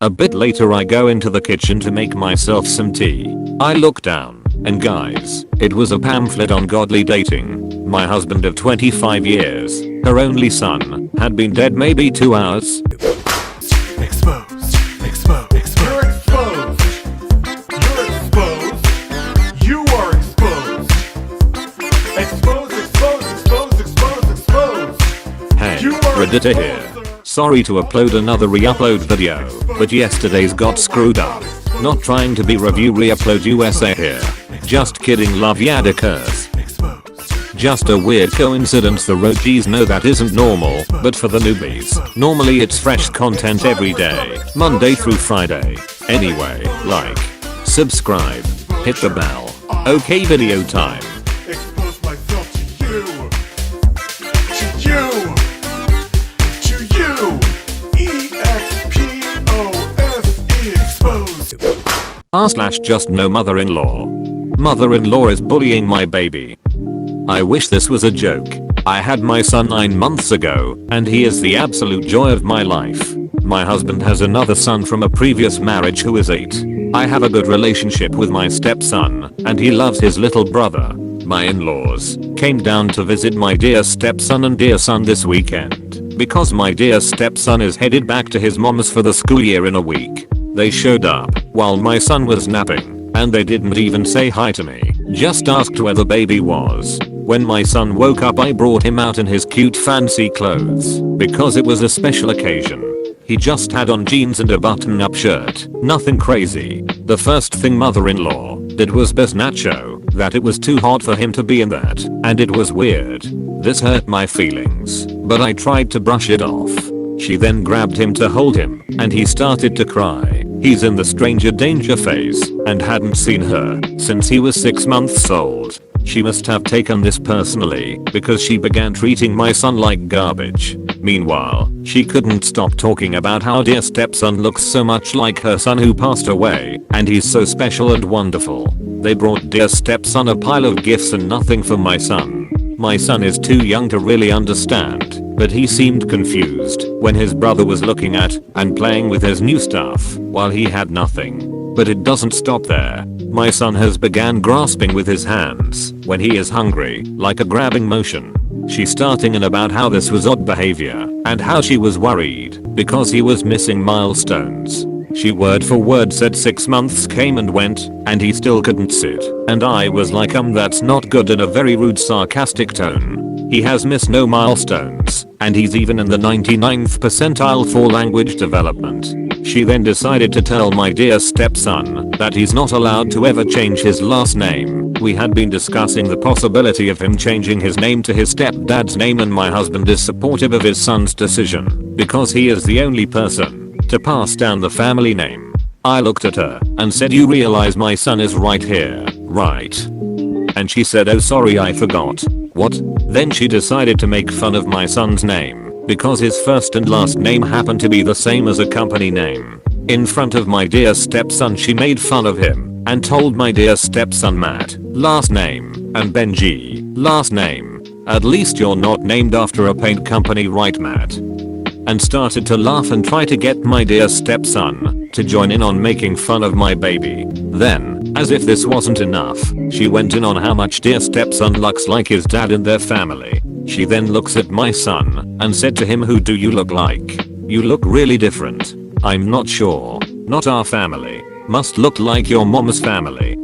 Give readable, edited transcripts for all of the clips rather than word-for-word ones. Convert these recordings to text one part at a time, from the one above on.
A bit later I go into the kitchen to make myself some tea. I look down, and guys, it was a pamphlet on godly dating. My husband of 25 years, her only son, had been dead maybe 2 hours. Exposed. Exposed. You're exposed. You're exposed. You are exposed. Exposed, exposed, exposed, exposed, exposed. Hey, Reddita here. Sorry to upload another re-upload video, but yesterday's got screwed up. Not trying to be review re-upload USA here. Just kidding, love yada curse. Just a weird coincidence, the OGs know that isn't normal, but for the newbies, normally it's fresh content every day, Monday through Friday. Anyway, like, subscribe, hit the bell. Okay, video time. Expose myself to you. To you. To you. E-X-P-O-S-E. Exposed. Just no mother-in-law. Mother-in-law is bullying my baby. I wish this was a joke. I had my son 9 months ago, and he is the absolute joy of my life. My husband has another son from a previous marriage who is 8. I have a good relationship with my stepson, and he loves his little brother. My in-laws came down to visit my dear stepson and dear son this weekend, because my dear stepson is headed back to his mom's for the school year in a week. They showed up while my son was napping, and they didn't even say hi to me, just asked where the baby was. When my son woke up, I brought him out in his cute fancy clothes, because it was a special occasion. He just had on jeans and a button-up shirt, nothing crazy. The first thing mother-in-law did was best Nacho that it was too hot for him to be in that, and it was weird. This hurt my feelings, but I tried to brush it off. She then grabbed him to hold him, and he started to cry. He's in the stranger danger phase, and hadn't seen her since he was 6 months old. She must have taken this personally, because she began treating my son like garbage. Meanwhile, she couldn't stop talking about how dear stepson looks so much like her son who passed away, and he's so special and wonderful. They brought dear stepson a pile of gifts and nothing for my son. My son is too young to really understand, but he seemed confused when his brother was looking at and playing with his new stuff while he had nothing. But it doesn't stop there. My son has began grasping with his hands when he is hungry, like a grabbing motion. She starting in about how this was odd behavior and how she was worried because he was missing milestones. She word for word said 6 months came and went and he still couldn't sit, and I was like that's not good, in a very rude sarcastic tone. He has missed no milestones, and he's even in the 99th percentile for language development. She then decided to tell my dear stepson that he's not allowed to ever change his last name. We had been discussing the possibility of him changing his name to his stepdad's name, and my husband is supportive of his son's decision because he is the only person to pass down the family name. I looked at her and said, "You realize my son is right here, right?" And she said, "Oh sorry, I forgot." What? Then she decided to make fun of my son's name because his first and last name happened to be the same as a company name. In front of my dear stepson she made fun of him and told my dear stepson Matt, last name, and Benji, last name. At least you're not named after a paint company, right Matt? And started to laugh and try to get my dear stepson to join in on making fun of my baby. Then, as if this wasn't enough, she went in on how much dear stepson looks like his dad in their family. She then looks at my son and said to him, "Who do you look like? You look really different." "I'm not sure. Not our family. Must look like your mom's family."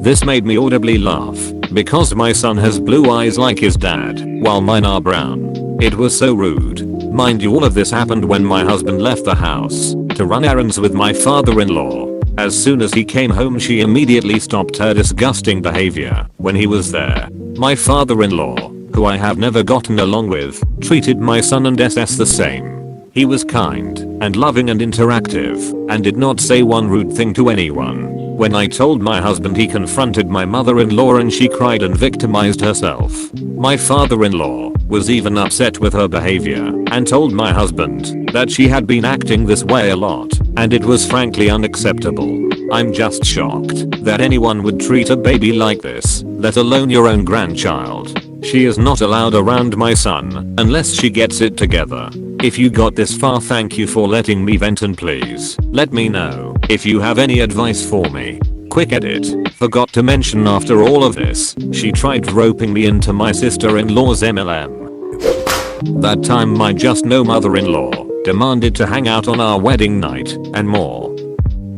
This made me audibly laugh because my son has blue eyes like his dad, while mine are brown. It was so rude. Mind you, all of this happened when my husband left the house to run errands with my father-in-law. As soon as he came home she immediately stopped her disgusting behavior when he was there. My father-in-law, who I have never gotten along with, treated my son and SS the same. He was kind and loving and interactive and did not say one rude thing to anyone. When I told my husband, he confronted my mother-in-law and she cried and victimized herself. My father-in-law was even upset with her behavior and told my husband that she had been acting this way a lot and it was frankly unacceptable. I'm just shocked that anyone would treat a baby like this, let alone your own grandchild. She is not allowed around my son unless she gets it together. If you got this far, thank you for letting me vent, and please let me know if you have any advice for me. Quick edit. Forgot to mention, after all of this, she tried roping me into my sister-in-law's MLM. That time my just no mother-in-law demanded to hang out on our wedding night and more.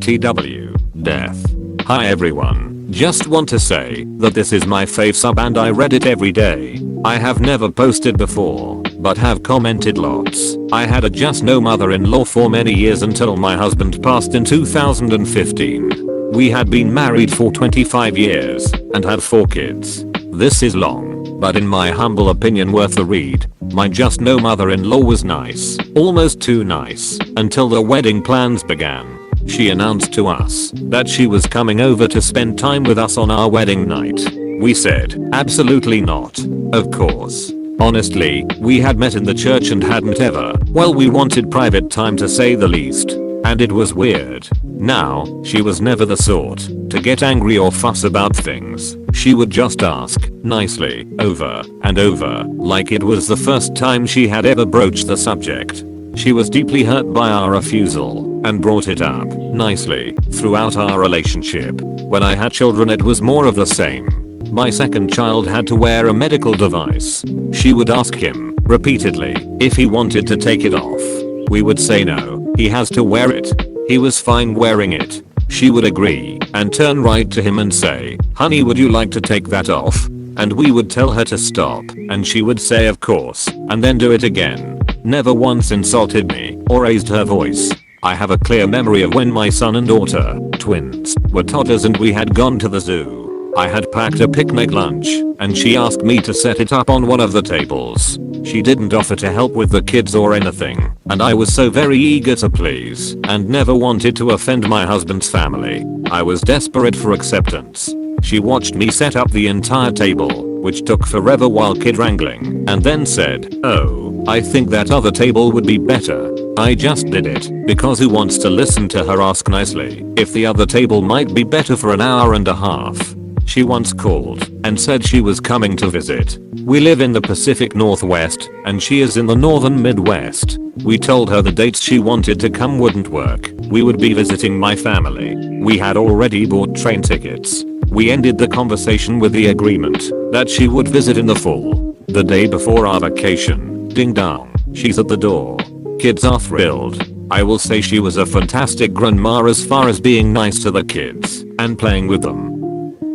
TW. Death. Hi everyone. Just want to say that this is my fave sub and I read it every day. I have never posted before, but have commented lots. I had a just no mother-in-law for many years until my husband passed in 2015. We had been married for 25 years and had 4 kids. This is long, but in my humble opinion worth a read. My just no mother-in-law was nice, almost too nice, until the wedding plans began. She announced to us that she was coming over to spend time with us on our wedding night. We said, absolutely not. Of course. Honestly, we had met in the church and hadn't ever. Well, we wanted private time to say the least. And it was weird. Now, she was never the sort to get angry or fuss about things. She would just ask, nicely, over and over, like it was the first time she had ever broached the subject. She was deeply hurt by our refusal and brought it up, nicely, throughout our relationship. When I had children it was more of the same. My second child had to wear a medical device. She would ask him, repeatedly, if he wanted to take it off. We would say no, he has to wear it. He was fine wearing it. She would agree and turn right to him and say, honey, would you like to take that off? And we would tell her to stop and she would say of course and then do it again. Never once insulted me or raised her voice. I have a clear memory of when my son and daughter, twins, were toddlers and we had gone to the zoo. I had packed a picnic lunch and she asked me to set it up on one of the tables. She didn't offer to help with the kids or anything, and I was so very eager to please and never wanted to offend my husband's family. I was desperate for acceptance. She watched me set up the entire table, which took forever while kid wrangling, and then said, oh, I think that other table would be better. I just did it, because who wants to listen to her ask nicely if the other table might be better for an hour and a half? She once called and said she was coming to visit. We live in the Pacific Northwest and she is in the Northern Midwest. We told her the dates she wanted to come wouldn't work. We would be visiting my family. We had already bought train tickets. We ended the conversation with the agreement that she would visit in the fall. The day before our vacation, ding dong, she's at the door. Kids are thrilled. I will say she was a fantastic grandma as far as being nice to the kids and playing with them.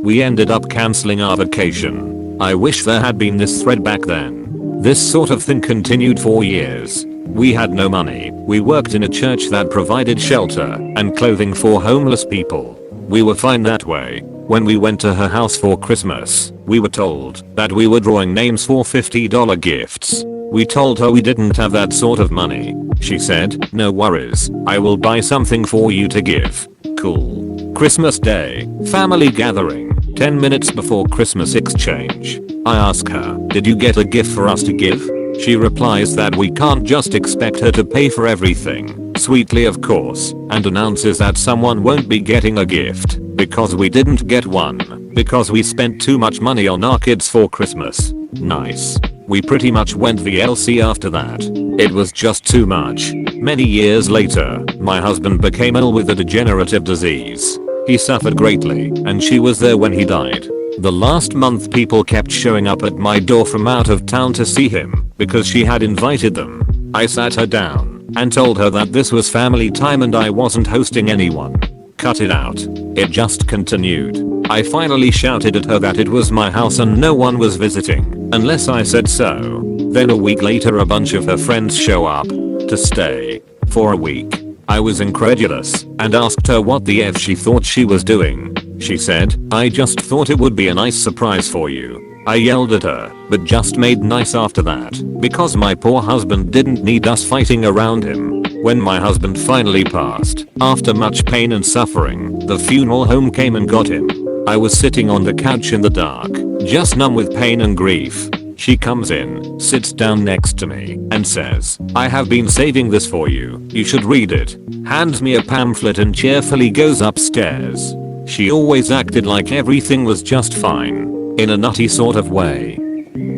We ended up cancelling our vacation. I wish there had been this thread back then. This sort of thing continued for years. We had no money. We worked in a church that provided shelter and clothing for homeless people. We were fine that way. When we went to her house for Christmas, we were told that we were drawing names for $50 gifts. We told her we didn't have that sort of money. She said, no worries, I will buy something for you to give. Cool. Christmas Day, family gathering, 10 minutes before Christmas exchange. I ask her, did you get a gift for us to give? She replies that we can't just expect her to pay for everything, sweetly of course, and announces that someone won't be getting a gift because we didn't get one, because we spent too much money on our kids for Christmas. Nice. We pretty much went VLC after that. It was just too much. Many years later, my husband became ill with a degenerative disease. He suffered greatly, and she was there when he died. The last month people kept showing up at my door from out of town to see him because she had invited them. I sat her down and told her that this was family time and I wasn't hosting anyone. Cut it out. It just continued. I finally shouted at her that it was my house and no one was visiting unless I said so. Then a week later a bunch of her friends show up to stay for a week. I was incredulous and asked her what the F she thought she was doing. She said, I just thought it would be a nice surprise for you. I yelled at her, but just made nice after that, because my poor husband didn't need us fighting around him. When my husband finally passed, after much pain and suffering, the funeral home came and got him. I was sitting on the couch in the dark, just numb with pain and grief. She comes in, sits down next to me, and says, I have been saving this for you, you should read it. Hands me a pamphlet and cheerfully goes upstairs. She always acted like everything was just fine, in a nutty sort of way.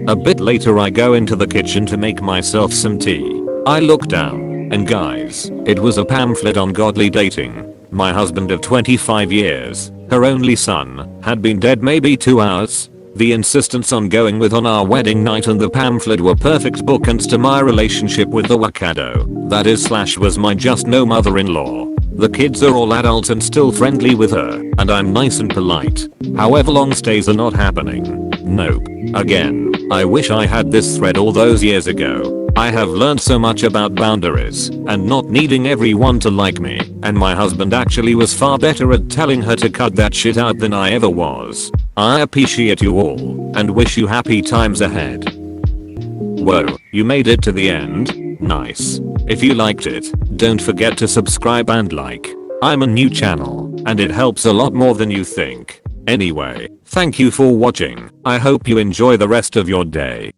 A bit later I go into the kitchen to make myself some tea. I looked down, and guys, it was a pamphlet on godly dating. My husband of 25 years, her only son, had been dead maybe 2 hours. The insistence on going with on our wedding night and the pamphlet were perfect bookends to my relationship with the wakado. That is / was my just no mother-in-law. The kids are all adults and still friendly with her, and I'm nice and polite. However, long stays are not happening. Nope. Again, I wish I had this thread all those years ago. I have learned so much about boundaries and not needing everyone to like me, and my husband actually was far better at telling her to cut that shit out than I ever was. I appreciate you all and wish you happy times ahead. Whoa, you made it to the end? Nice. If you liked it, don't forget to subscribe and like. I'm a new channel, and it helps a lot more than you think. Anyway, thank you for watching. I hope you enjoy the rest of your day.